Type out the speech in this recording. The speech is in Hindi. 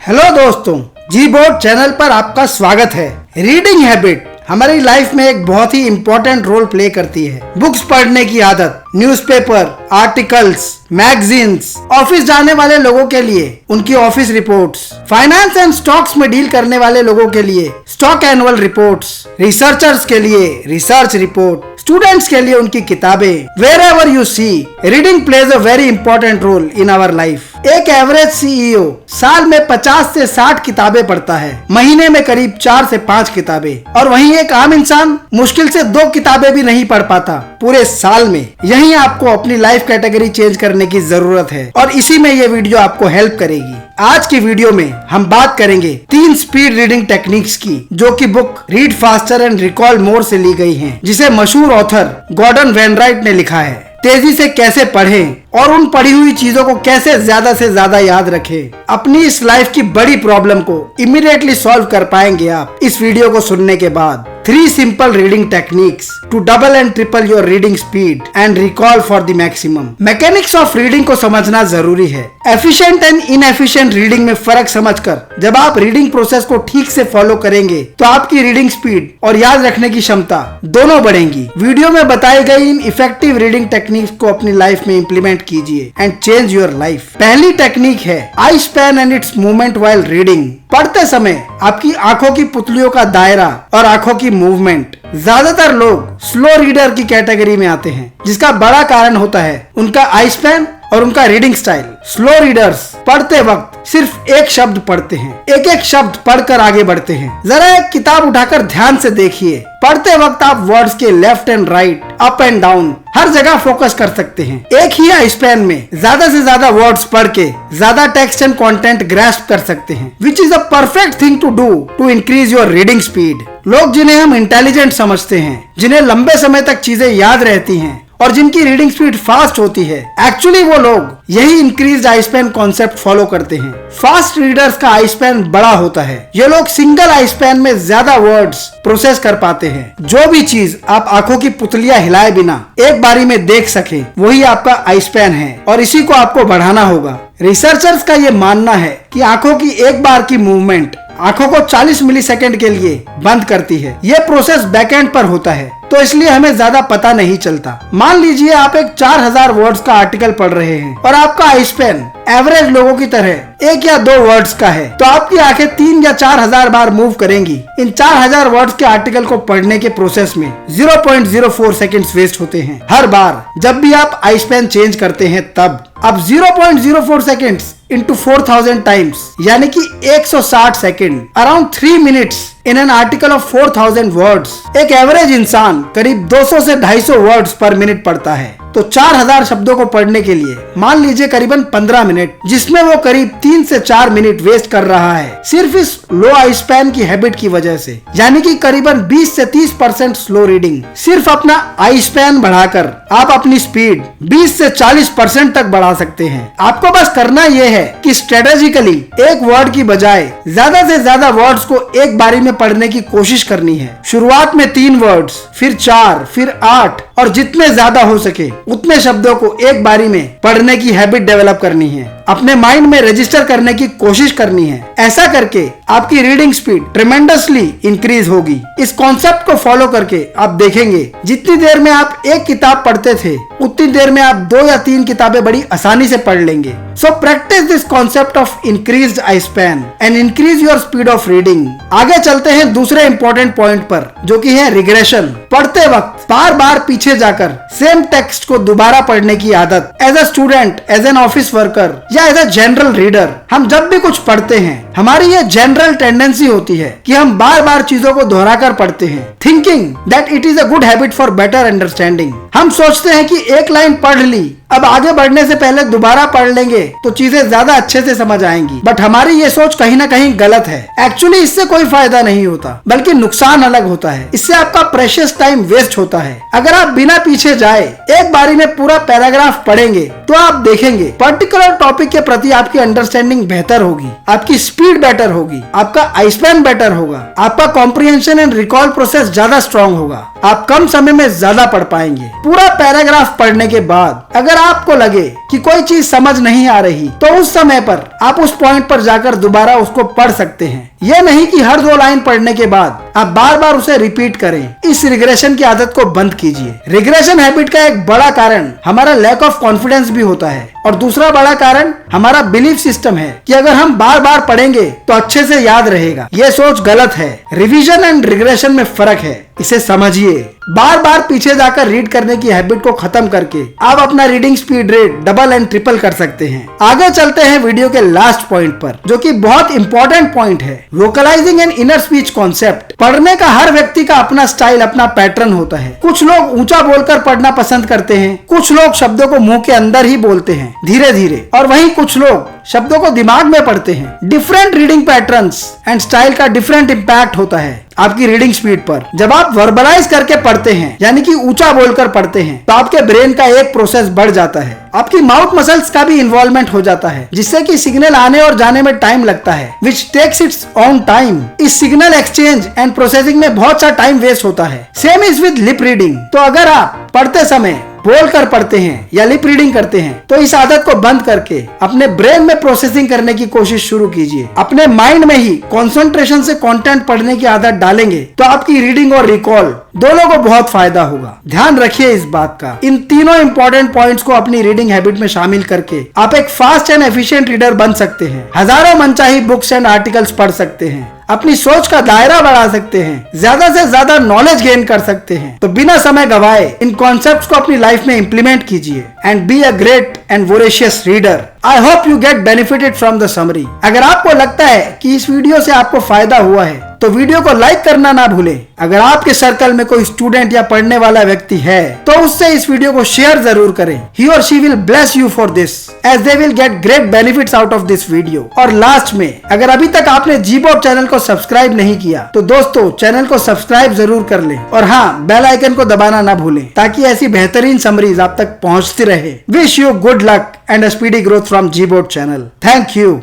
हेलो दोस्तों, जी बोर्ड चैनल पर आपका स्वागत है। रीडिंग हैबिट हमारी लाइफ में एक बहुत ही इंपॉर्टेंट रोल प्ले करती है। बुक्स पढ़ने की आदत, न्यूज़पेपर, आर्टिकल्स, मैगजीन्स, ऑफिस जाने वाले लोगों के लिए उनकी office reports, finance and stocks में डील करने वाले लोगों के लिए स्टॉक एनुअल रिपोर्ट्स, रिसर्चर्स के लिए रिसर्च रिपोर्ट, स्टूडेंट्स के लिए उनकी किताबें। Wherever you see, reading plays a very important role in our life. एक एवरेज सीईओ साल में 50 से 60 किताबें पढ़ता है, महीने में करीब 4 से 5 किताबें, और वहीं एक आम इंसान मुश्किल से 2 किताबें भी नहीं पढ़ पाता पूरे साल में। यहीं आपको अपनी लाइफ कैटेगरी चेंज करने की जरूरत है और इसी में ये वीडियो आपको हेल्प करेगी। आज की वीडियो में हम बात करेंगे 3 स्पीड रीडिंग टेक्निक्स की, जो कि book read faster and recall more से ली गई हैं, जिसे मशहूर ऑथर गॉर्डन वेनराइट ने लिखा है। तेजी से कैसे पढ़ें और उन पढ़ी हुई चीजों को कैसे ज्यादा से ज्यादा याद रखें, अपनी इस लाइफ की बड़ी प्रॉब्लम को इमीडिएटली सॉल्व कर पाएंगे आप इस वीडियो को सुनने के बाद। 3 simple reading techniques to double and triple your reading speed and recall for the maximum. Mechanics of reading को समझना जरूरी है। एफिशिएंट एंड इनएफिशिएंट रीडिंग में फर्क समझकर जब आप रीडिंग प्रोसेस को ठीक से फॉलो करेंगे तो आपकी रीडिंग स्पीड और याद रखने की क्षमता दोनों बढ़ेंगी। वीडियो में बताई गई इन इफेक्टिव रीडिंग टेक्निक्स को अपनी लाइफ में इंप्लीमेंट कीजिए एंड चेंज योर लाइफ। पहली टेक्निक है eye span and its movement while reading. पढ़ते समय आपकी आंखों की पुतलियों का दायरा और आंखों की मूवमेंट। ज्यादातर लोग स्लो रीडर की कैटेगरी में आते हैं, जिसका बड़ा कारण होता है उनका आई स्पैन और उनका रीडिंग स्टाइल। स्लो रीडर्स पढ़ते वक्त सिर्फ एक शब्द पढ़ते हैं, एक एक शब्द पढ़कर आगे बढ़ते हैं। जरा एक किताब उठाकर ध्यान से देखिए। पढ़ते वक्त आप वर्ड्स के left and right, up and down हर जगह फोकस कर सकते हैं। एक ही आई स्पैन में ज्यादा से ज्यादा वर्ड्स पढ़ के ज्यादा टेक्स्ट एंड कंटेंट ग्रैस्प कर सकते हैं, which is a perfect thing to do to increase your reading speed. लोग जिन्हें हम इंटेलिजेंट समझते हैं, जिन्हें लंबे समय तक चीजें याद रहती हैं और जिनकी रीडिंग स्पीड फास्ट होती है, एक्चुअली वो लोग यही इंक्रीज आई स्पैन कॉन्सेप्ट फॉलो करते हैं। फास्ट रीडर्स का आई स्पैन बड़ा होता है। ये लोग सिंगल आई स्पैन में ज्यादा वर्ड्स प्रोसेस कर पाते हैं। जो भी चीज आप आंखों की पुतलियां हिलाए बिना एक बारी में देख सके, वही आपका आई स्पैन है और इसी को आपको बढ़ाना होगा। रिसर्चर्स का ये मानना है कि आंखों की एक बार की मूवमेंट आंखों को 40 मिलीसेकंड के लिए बंद करती है। ये प्रोसेस बैकएंड पर होता है, तो इसलिए हमें ज्यादा पता नहीं चलता। मान लीजिए आप एक 4000 वर्ड्स का आर्टिकल पढ़ रहे हैं और आपका आई स्पैन एवरेज लोगों की तरह 1 या 2 वर्ड्स का है, तो आपकी आंखें 3 या 4000 बार मूव करेंगी। इन 4000 वर्ड्स के आर्टिकल को पढ़ने के प्रोसेस में 0.04 सेकंड्स वेस्ट होते हैं हर बार जब भी आप आई स्पैन चेंज करते हैं। तब अब 0.04 सेकंड्स into 4000 टाइम्स, यानी कि 160 second, around 3 minutes in an article of 4000 words. एक एवरेज इंसान करीब 200 से 250 वर्ड्स पर मिनट पढ़ता है, तो 4000 शब्दों को पढ़ने के लिए मान लीजिए करीबन 15 मिनट, जिसमें वो करीब 3 से 4 मिनट वेस्ट कर रहा है सिर्फ इस लो आई स्पैन की हैबिट की वजह से। यानी कि करीबन 20 से 30% स्लो रीडिंग। सिर्फ अपना आई स्पैन बढ़ाकर आप अपनी स्पीड 20 से 40% तक बढ़ा सकते हैं। आपको बस करना यह है कि स्ट्रेटेजिकली एक वर्ड की बजाय ज्यादा से ज्यादा वर्ड्स को एक बारी में पढ़ने की कोशिश करनी है। शुरुआत में 3 वर्ड्स, फिर 4, फिर 8, और जितने ज्यादा हो सके उतने शब्दों को एक बारी में पढ़ने की हैबिट डेवलप करनी है। अपने माइंड में रजिस्टर करने की कोशिश करनी है। ऐसा करके आपकी रीडिंग स्पीड ट्रेमेंडसली इंक्रीज होगी। इस कॉन्सेप्ट को फॉलो करके आप देखेंगे जितनी देर में आप एक किताब पढ़ते थे, उतनी देर में आप 2 या 3 किताबें बड़ी आसानी से पढ़ लेंगे। So practice this concept of increased I span and increase your speed of reading. आगे चलते हैं दूसरे इंपॉर्टेंट पॉइंट पर, जो कि है रिग्रेशन। पढ़ते वक्त बार बार पीछे जाकर सेम टेक्स्ट को दोबारा पढ़ने की आदत। As a student, as an office worker या एज अ जनरल रीडर, हम जब भी कुछ पढ़ते हैं, हमारी ये जनरल टेंडेंसी होती है कि हम बार बार चीजों को दोहराकर पढ़ते हैं, thinking that it is a good habit for better understanding. हम सोचते हैं कि एक लाइन पढ़ ली, अब आगे बढ़ने से पहले दोबारा पढ़ लेंगे तो चीजें ज्यादा अच्छे से समझ आएंगी। बट हमारी ये सोच कहीं ना कहीं गलत है। एक्चुअली इससे कोई फायदा नहीं होता, बल्कि नुकसान अलग होता है। इससे आपका प्रेशियस टाइम वेस्ट होता है। अगर आप बिना पीछे जाए एक बारी में पूरा पैराग्राफ पढ़ेंगे तो आप देखेंगे पर्टिकुलर टॉपिक के प्रति आपकी अंडरस्टैंडिंग बेहतर होगी, आपकी स्पीड बेटर होगी, आपका आई स्पैन बेटर होगा, आपका कॉम्प्रिहेंशन एंड रिकॉल प्रोसेस ज्यादा स्ट्रॉन्ग होगा। आप कम समय में ज्यादा पढ़ पाएंगे। पूरा पैराग्राफ पढ़ने के बाद अगर आपको लगे कि कोई चीज समझ नहीं आ रही तो उस समय पर आप उस पॉइंट पर जाकर दोबारा उसको पढ़ सकते हैं। यह नहीं कि हर 2 लाइन पढ़ने के बाद आप बार बार उसे रिपीट करें। इस रिग्रेशन की आदत को बंद कीजिए। रिग्रेशन हैबिट का एक बड़ा कारण हमारा लैक ऑफ कॉन्फिडेंस भी होता है और दूसरा बड़ा कारण हमारा बिलीफ सिस्टम है कि अगर हम बार बार पढ़ेंगे तो अच्छे से याद रहेगा। यह सोच गलत है। रिवीजन एंड रिग्रेशन में फर्क है, इसे समझिए। बार बार पीछे जाकर रीड करने की हैबिट को खत्म करके आप अपना reading speed rate double and triple कर सकते हैं। आगे चलते हैं वीडियो के लास्ट पॉइंट पर, जो कि बहुत इंपॉर्टेंट पॉइंट है, वोकलाइजिंग एन इनर स्पीच कॉन्सेप्ट। पढ़ने का हर व्यक्ति का अपना स्टाइल, अपना पैटर्न होता है। कुछ लोग ऊंचा बोलकर पढ़ना पसंद करते हैं, कुछ लोग शब्दों को मुंह के अंदर ही बोलते हैं धीरे धीरे, और वहीं कुछ लोग शब्दों को दिमाग में पढ़ते हैं। Different reading patterns and style का डिफरेंट इम्पैक्ट होता है आपकी रीडिंग स्पीड पर। जब आप वर्बलाइज करके पढ़ते हैं, यानी कि ऊंचा बोलकर पढ़ते हैं, तो आपके ब्रेन का एक प्रोसेस बढ़ जाता है। आपकी माउथ मसल्स का भी इन्वॉल्वमेंट हो जाता है, जिससे कि सिग्नल आने और जाने में टाइम लगता है, which takes its own time. इस सिग्नल एक्सचेंज एंड प्रोसेसिंग में बहुत सा टाइम वेस्ट होता है। Same is with lip reading. तो अगर आप पढ़ते समय बोल कर पढ़ते हैं या लिप रीडिंग करते हैं तो इस आदत को बंद करके अपने ब्रेन में प्रोसेसिंग करने की कोशिश शुरू कीजिए। अपने माइंड में ही कंसंट्रेशन से कंटेंट पढ़ने की आदत डालेंगे तो आपकी रीडिंग और रिकॉल दोनों को बहुत फायदा होगा। ध्यान रखिए इस बात का। इन तीनों इंपॉर्टेंट पॉइंट्स को अपनी रीडिंग हैबिट में शामिल करके आप एक फास्ट एंड एफिशिएंट रीडर बन सकते हैं। हजारों मनचाही बुक्स एंड आर्टिकल्स पढ़ सकते हैं, अपनी सोच का दायरा बढ़ा सकते हैं, ज्यादा से ज्यादा नॉलेज गेन कर सकते हैं। तो बिना समय गवाए इन कॉन्सेप्ट्स को अपनी लाइफ में इंप्लीमेंट कीजिए and be a great and voracious reader. I hope you get benefited from the summary. अगर आपको लगता है कि इस वीडियो से आपको फायदा हुआ है तो वीडियो को लाइक करना ना भूलें। अगर आपके सर्कल में कोई स्टूडेंट या पढ़ने वाला व्यक्ति है तो उससे इस वीडियो को शेयर जरूर करें। ही और she will bless you for this as they will get great benefits out of this video. और लास्ट में, अगर अभी तक आपने जीबोर्ड चैनल को सब्सक्राइब नहीं किया तो दोस्तों चैनल को सब्सक्राइब जरूर कर लें और हाँ, बेल आइकन को दबाना ना भूलें ताकि ऐसी बेहतरीन समरीज आप तक पहुंचती रहे। Wish you good luck and a speedy growth from Gboard channel. Thank you.